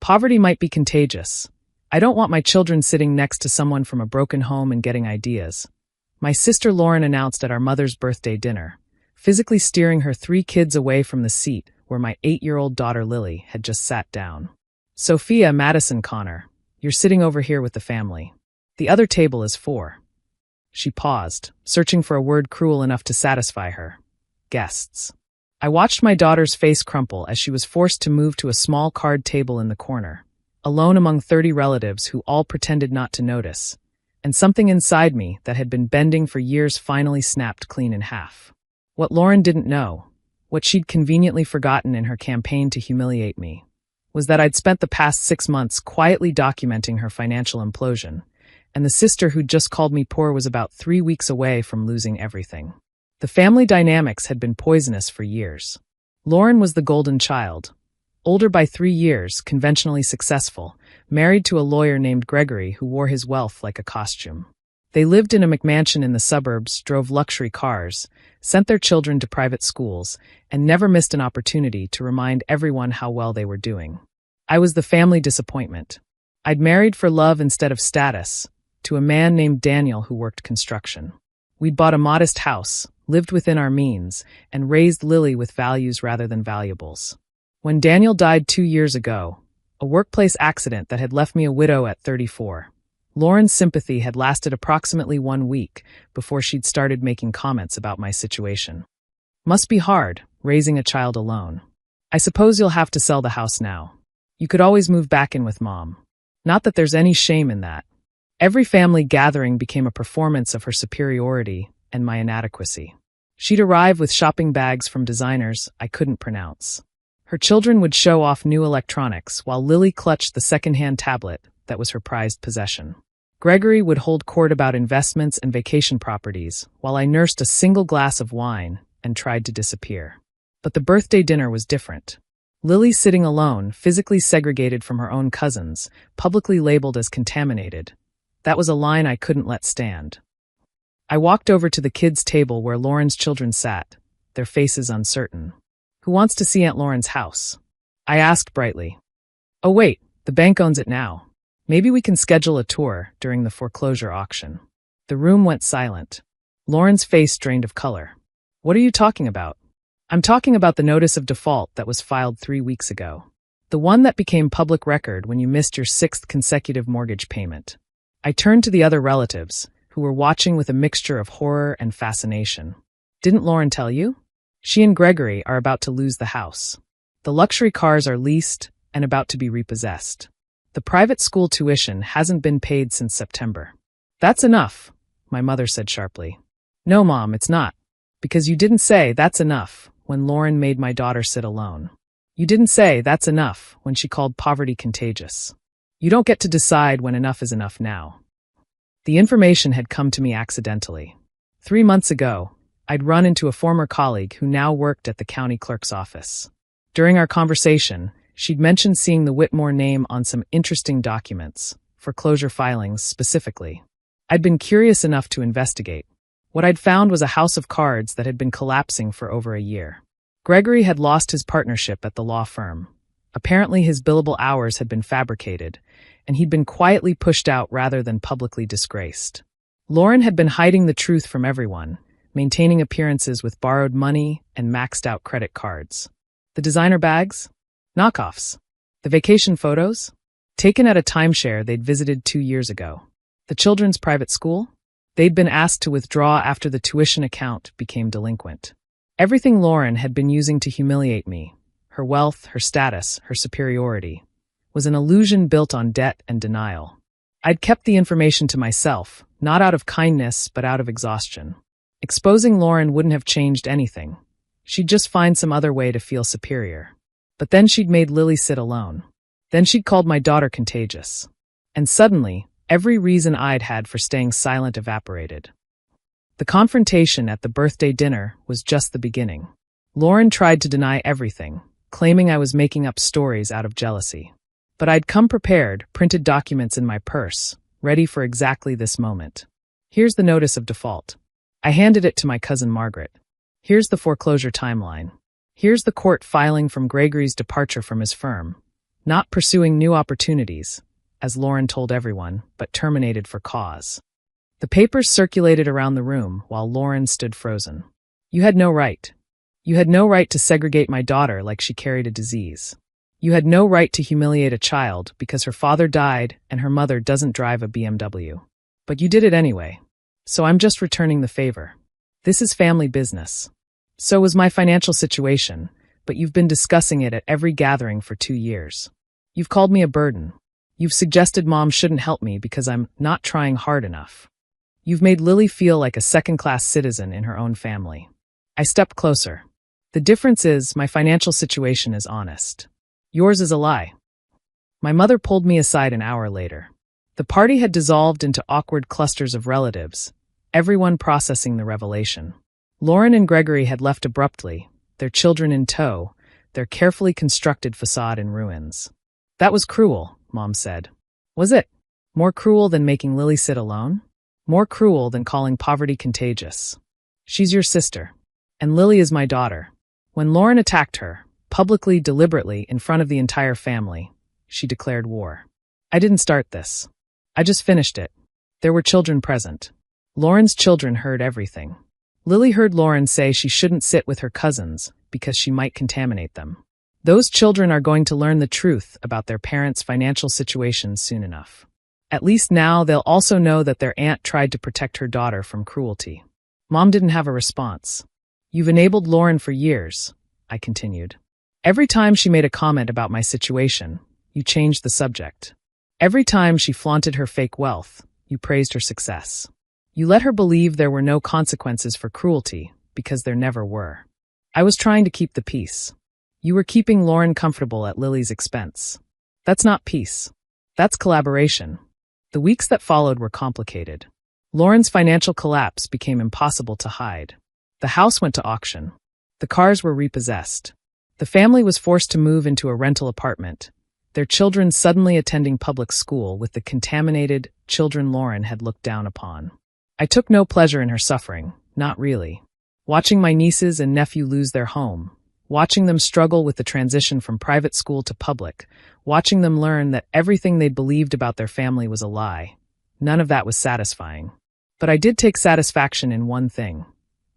Poverty might be contagious. I don't want my children sitting next to someone from a broken home and getting ideas. My sister Lauren announced at our mother's birthday dinner, physically steering her 3 kids away from the seat where my 8-year-old daughter Lily had just sat down. Sophia, Madison, Connor, you're sitting over here with the family. The other table is 4. She paused, searching for a word cruel enough to satisfy her. Guests. I watched my daughter's face crumple as she was forced to move to a small card table in the corner, alone among 30 relatives who all pretended not to notice, and something inside me that had been bending for years finally snapped clean in half. What Lauren didn't know, what she'd conveniently forgotten in her campaign to humiliate me, was that I'd spent the past 6 months quietly documenting her financial implosion, and the sister who'd just called me poor was about 3 weeks away from losing everything. The family dynamics had been poisonous for years. Lauren was the golden child, older by 3 years, conventionally successful, married to a lawyer named Gregory who wore his wealth like a costume. They lived in a McMansion in the suburbs, drove luxury cars, sent their children to private schools, and never missed an opportunity to remind everyone how well they were doing. I was the family disappointment. I'd married for love instead of status, to a man named Daniel who worked construction. We'd bought a modest house, lived within our means, and raised Lily with values rather than valuables. When Daniel died 2 years ago, a workplace accident that had left me a widow at 34, Lauren's sympathy had lasted approximately 1 week before she'd started making comments about my situation. Must be hard, raising a child alone. I suppose you'll have to sell the house now. You could always move back in with Mom. Not that there's any shame in that. Every family gathering became a performance of her superiority and my inadequacy. She'd arrive with shopping bags from designers I couldn't pronounce. Her children would show off new electronics while Lily clutched the second-hand tablet that was her prized possession. Gregory would hold court about investments and vacation properties while I nursed a single glass of wine and tried to disappear. But the birthday dinner was different. Lily sitting alone, physically segregated from her own cousins, publicly labeled as contaminated. That was a line I couldn't let stand. I walked over to the kids' table where Lauren's children sat, their faces uncertain. Who wants to see Aunt Lauren's house? I asked brightly. Oh wait, the bank owns it now. Maybe we can schedule a tour during the foreclosure auction. The room went silent. Lauren's face drained of color. What are you talking about? I'm talking about the notice of default that was filed 3 weeks ago. The one that became public record when you missed your 6th consecutive mortgage payment. I turned to the other relatives, who were watching with a mixture of horror and fascination. Didn't Lauren tell you? She and Gregory are about to lose the house. The luxury cars are leased and about to be repossessed. The private school tuition hasn't been paid since September. That's enough, my mother said sharply. No, Mom, it's not. Because you didn't say that's enough when Lauren made my daughter sit alone. You didn't say that's enough when she called poverty contagious. You don't get to decide when enough is enough now. The information had come to me accidentally. 3 months ago, I'd run into a former colleague who now worked at the county clerk's office. During our conversation, she'd mentioned seeing the Whitmore name on some interesting documents, foreclosure filings specifically. I'd been curious enough to investigate. What I'd found was a house of cards that had been collapsing for over a year. Gregory had lost his partnership at the law firm. Apparently his billable hours had been fabricated, and he'd been quietly pushed out rather than publicly disgraced. Lauren had been hiding the truth from everyone, maintaining appearances with borrowed money and maxed-out credit cards. The designer bags? Knockoffs. The vacation photos? Taken at a timeshare they'd visited 2 years ago. The children's private school? They'd been asked to withdraw after the tuition account became delinquent. Everything Lauren had been using to humiliate me, her wealth, her status, her superiority, was an illusion built on debt and denial. I'd kept the information to myself, not out of kindness but out of exhaustion. Exposing Lauren wouldn't have changed anything. She'd just find some other way to feel superior. But then she'd made Lily sit alone. Then she'd called my daughter contagious. And suddenly, every reason I'd had for staying silent evaporated. The confrontation at the birthday dinner was just the beginning. Lauren tried to deny everything, claiming I was making up stories out of jealousy. But I'd come prepared, printed documents in my purse, ready for exactly this moment. Here's the notice of default. I handed it to my cousin Margaret. Here's the foreclosure timeline. Here's the court filing from Gregory's departure from his firm. not pursuing new opportunities, as Lauren told everyone, but terminated for cause. The papers circulated around the room while Lauren stood frozen. You had no right. You had no right to segregate my daughter like she carried a disease. You had no right to humiliate a child because her father died and her mother doesn't drive a BMW. But you did it anyway. So I'm just returning the favor. This is family business. So was my financial situation, but you've been discussing it at every gathering for 2 years. You've called me a burden. You've suggested Mom shouldn't help me because I'm not trying hard enough. You've made Lily feel like a second-class citizen in her own family. I stepped closer. The difference is my financial situation is honest. Yours is a lie. My mother pulled me aside an hour later. The party had dissolved into awkward clusters of relatives, everyone processing the revelation. Lauren and Gregory had left abruptly, their children in tow, their carefully constructed facade in ruins. That was cruel, Mom said. Was it? More cruel than making Lily sit alone? More cruel than calling poverty contagious. She's your sister. And Lily is my daughter. When Lauren attacked her, publicly, deliberately, in front of the entire family, she declared war. I didn't start this. I just finished it. There were children present. Lauren's children heard everything. Lily heard Lauren say she shouldn't sit with her cousins because she might contaminate them. Those children are going to learn the truth about their parents' financial situations soon enough. At least now they'll also know that their aunt tried to protect her daughter from cruelty. Mom didn't have a response. You've enabled Lauren for years, I continued. Every time she made a comment about my situation, you changed the subject. Every time she flaunted her fake wealth, you praised her success. You let her believe there were no consequences for cruelty, because there never were. I was trying to keep the peace. You were keeping Lauren comfortable at Lily's expense. That's not peace. That's collaboration. The weeks that followed were complicated. Lauren's financial collapse became impossible to hide. The house went to auction. The cars were repossessed. The family was forced to move into a rental apartment, their children suddenly attending public school with the contaminated children Lauren had looked down upon. I took no pleasure in her suffering, not really. Watching my nieces and nephew lose their home, watching them struggle with the transition from private school to public, watching them learn that everything they'd believed about their family was a lie, none of that was satisfying. But I did take satisfaction in one thing.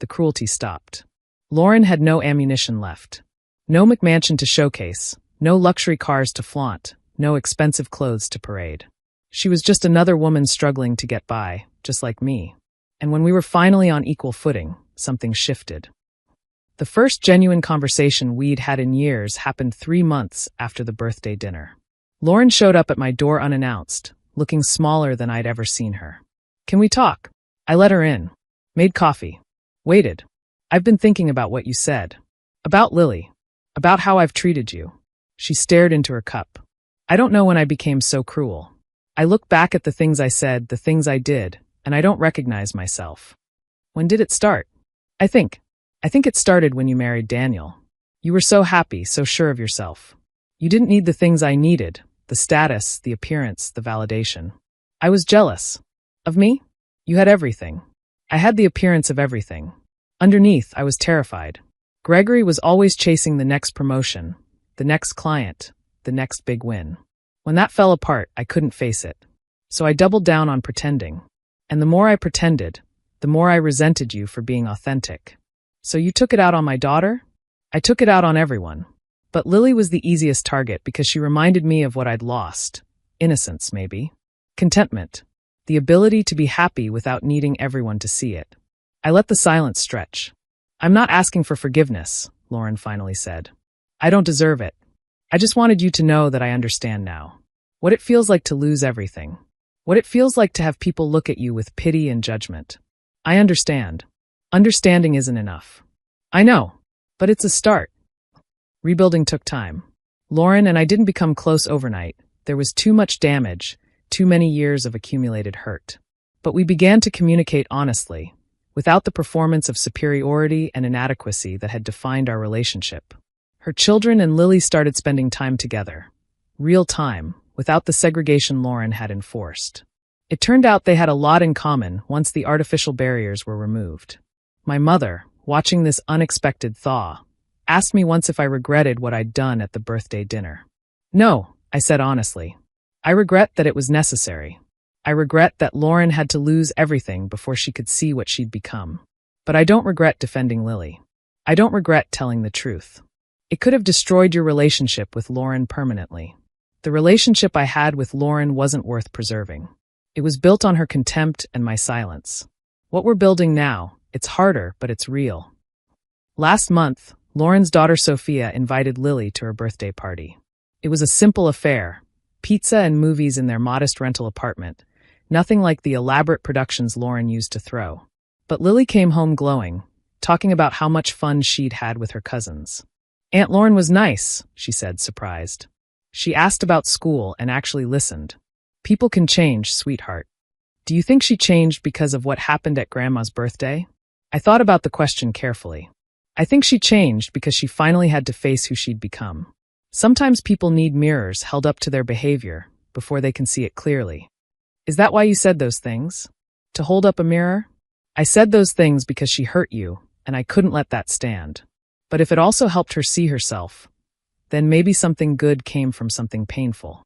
The cruelty stopped. Lauren had no ammunition left. No McMansion to showcase, no luxury cars to flaunt, no expensive clothes to parade. She was just another woman struggling to get by, just like me. And when we were finally on equal footing, something shifted. The first genuine conversation we'd had in years happened 3 months after the birthday dinner. Lauren showed up at my door unannounced, looking smaller than I'd ever seen her. Can we talk? I let her in. Made coffee. Waited. I've been thinking about what you said. About Lily. About how I've treated you. She stared into her cup. I don't know when I became so cruel. I look back at the things I said, the things I did, and I don't recognize myself. When did it start? I think it started when you married Daniel. You were so happy, so sure of yourself. You didn't need the things I needed, the status, the appearance, the validation. I was jealous. Of me? You had everything. I had the appearance of everything. Underneath, I was terrified. Gregory was always chasing the next promotion, the next client, the next big win. When that fell apart, I couldn't face it. So I doubled down on pretending. And the more I pretended, the more I resented you for being authentic. So you took it out on my daughter? I took it out on everyone. But Lily was the easiest target because she reminded me of what I'd lost. Innocence, maybe. Contentment. The ability to be happy without needing everyone to see it. I let the silence stretch. I'm not asking for forgiveness, Lauren finally said. I don't deserve it. I just wanted you to know that I understand now. What it feels like to lose everything. What it feels like to have people look at you with pity and judgment. I understand. Understanding isn't enough. I know, but it's a start. Rebuilding took time. Lauren and I didn't become close overnight. There was too much damage, too many years of accumulated hurt. But we began to communicate honestly, without the performance of superiority and inadequacy that had defined our relationship. Her children and Lily started spending time together. Real time, without the segregation Lauren had enforced. It turned out they had a lot in common once the artificial barriers were removed. My mother, watching this unexpected thaw, asked me once if I regretted what I'd done at the birthday dinner. No, I said honestly. I regret that it was necessary. I regret that Lauren had to lose everything before she could see what she'd become. But I don't regret defending Lily. I don't regret telling the truth. It could have destroyed your relationship with Lauren permanently. The relationship I had with Lauren wasn't worth preserving. It was built on her contempt and my silence. What we're building now, it's harder, but it's real. Last month, Lauren's daughter Sophia invited Lily to her birthday party. It was a simple affair, pizza and movies in their modest rental apartment, nothing like the elaborate productions Lauren used to throw. But Lily came home glowing, talking about how much fun she'd had with her cousins. Aunt Lauren was nice, she said, surprised. She asked about school and actually listened. People can change, sweetheart. Do you think she changed because of what happened at Grandma's birthday? I thought about the question carefully. I think she changed because she finally had to face who she'd become. Sometimes people need mirrors held up to their behavior before they can see it clearly. Is that why you said those things? To hold up a mirror? I said those things because she hurt you, and I couldn't let that stand. But if it also helped her see herself, then maybe something good came from something painful.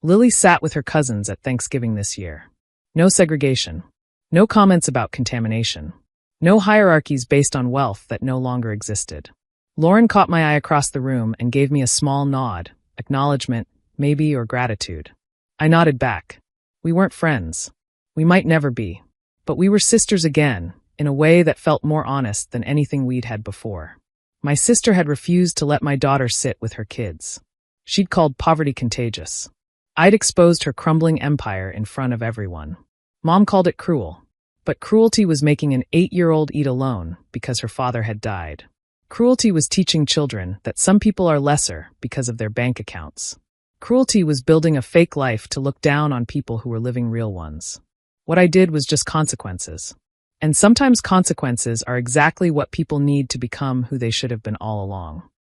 Lily sat with her cousins at Thanksgiving this year. No segregation. No comments about contamination. No hierarchies based on wealth that no longer existed. Lauren caught my eye across the room and gave me a small nod, acknowledgement, maybe, or gratitude. I nodded back. We weren't friends. We might never be. But we were sisters again, in a way that felt more honest than anything we'd had before. My sister had refused to let my daughter sit with her kids. She'd called poverty contagious. I'd exposed her crumbling empire in front of everyone. Mom called it cruel. But cruelty was making an 8-year-old eat alone because her father had died. Cruelty was teaching children that some people are lesser because of their bank accounts. Cruelty was building a fake life to look down on people who were living real ones. What I did was just consequences. And sometimes consequences are exactly what people need to become who they should have been all along.